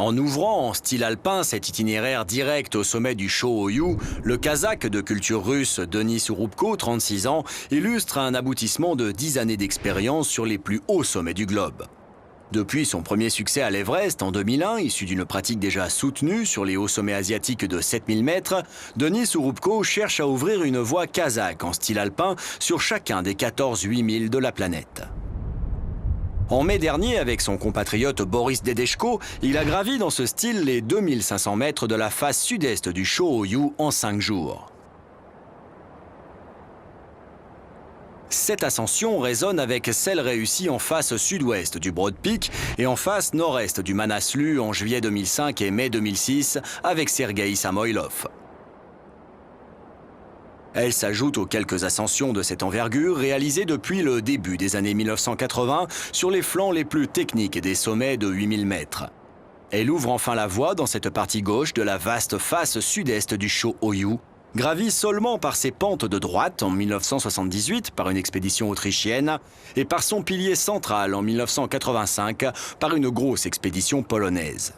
En ouvrant en style alpin cet itinéraire direct au sommet du Cho-Oyu, le Kazakh de culture russe Denis Urubko, 36 ans, illustre un aboutissement de 10 années d'expérience sur les plus hauts sommets du globe. Depuis son premier succès à l'Everest en 2001, issu d'une pratique déjà soutenue sur les hauts sommets asiatiques de 7000 mètres, Denis Urubko cherche à ouvrir une voie kazakh en style alpin sur chacun des 14 8000 de la planète. En mai dernier, avec son compatriote Boris Dedeshko, il a gravi dans ce style les 2500 mètres de la face sud-est du Cho-Oyu en 5 jours. Cette ascension résonne avec celle réussie en face sud-ouest du Broad Peak et en face nord-est du Manaslu en juillet 2005 et mai 2006 avec Sergueï Samoïlov. Elle s'ajoute aux quelques ascensions de cette envergure réalisées depuis le début des années 1980 sur les flancs les plus techniques des sommets de 8000 mètres. Elle ouvre enfin la voie dans cette partie gauche de la vaste face sud-est du Cho-Oyu, gravie seulement par ses pentes de droite en 1978 par une expédition autrichienne et par son pilier central en 1985 par une grosse expédition polonaise.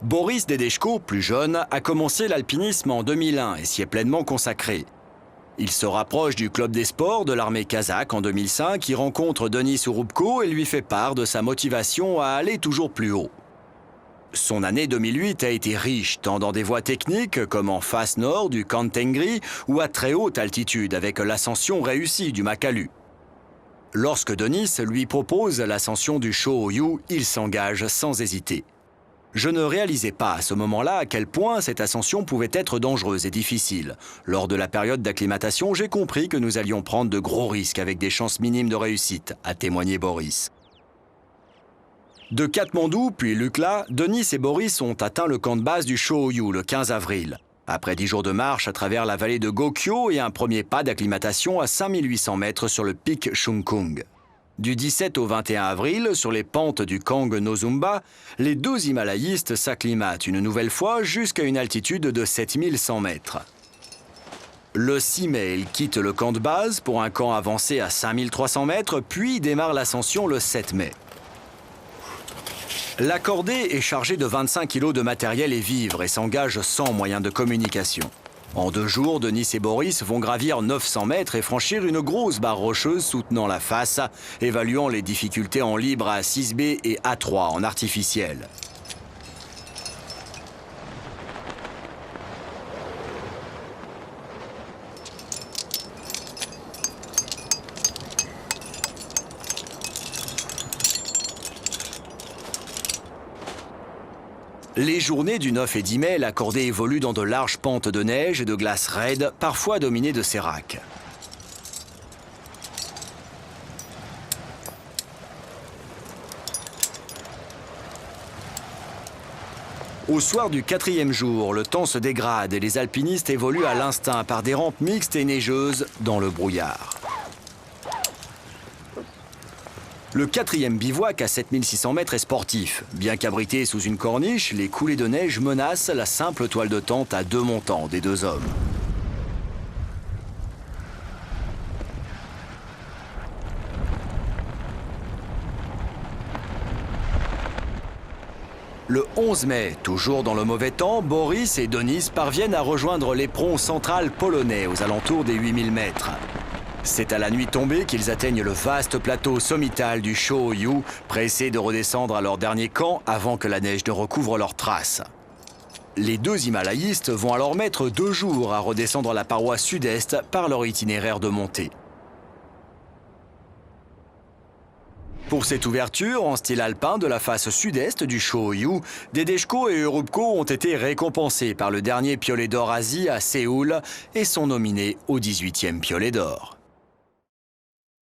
Boris Dedeshko, plus jeune, a commencé l'alpinisme en 2001 et s'y est pleinement consacré. Il se rapproche du club des sports de l'armée kazakh en 2005, qui rencontre Denis Urubko et lui fait part de sa motivation à aller toujours plus haut. Son année 2008 a été riche, tant dans des voies techniques comme en face nord du Kantengri ou à très haute altitude avec l'ascension réussie du Makalu. Lorsque Denis lui propose l'ascension du Cho-Oyu, il s'engage sans hésiter. Je ne réalisais pas à ce moment-là à quel point cette ascension pouvait être dangereuse et difficile. Lors de la période d'acclimatation, j'ai compris que nous allions prendre de gros risques avec des chances minimes de réussite, a témoigné Boris. De Katmandou puis Lukla, Denis et Boris ont atteint le camp de base du Cho-Oyu le 15 avril. Après 10 jours de marche à travers la vallée de Gokyo et un premier pas d'acclimatation à 5800 mètres sur le pic Chungkung. Du 17 au 21 avril, sur les pentes du Kang Nozumba, les deux himalayistes s'acclimatent une nouvelle fois jusqu'à une altitude de 7100 mètres. Le 6 mai, ils quittent le camp de base pour un camp avancé à 5300 mètres, puis démarrent l'ascension le 7 mai. La cordée est chargée de 25 kg de matériel et vivres et s'engage sans moyen de communication. En 2 jours, Denis et Boris vont gravir 900 mètres et franchir une grosse barre rocheuse soutenant la face, évaluant les difficultés en libre à 6B et A3 en artificiel. Les journées du 9 et 10 mai, la cordée évolue dans de larges pentes de neige et de glace raide, parfois dominées de sérac. Au soir du 4e jour, le temps se dégrade et les alpinistes évoluent à l'instinct par des rampes mixtes et neigeuses dans le brouillard. Le 4e bivouac à 7600 mètres est sportif. Bien qu'abrité sous une corniche, les coulées de neige menacent la simple toile de tente à 2 montants des 2 hommes. Le 11 mai, toujours dans le mauvais temps, Boris et Denis parviennent à rejoindre l'éperon central polonais aux alentours des 8000 mètres. C'est à la nuit tombée qu'ils atteignent le vaste plateau sommital du Cho-Oyu, pressés de redescendre à leur dernier camp avant que la neige ne recouvre leurs traces. Les deux himalayistes vont alors mettre 2 jours à redescendre la paroi sud-est par leur itinéraire de montée. Pour cette ouverture, en style alpin de la face sud-est du Cho-Oyu, Dedeshko et Urubko ont été récompensés par le dernier Piolet d'Or Asie à Séoul et sont nominés au 18e Piolet d'Or.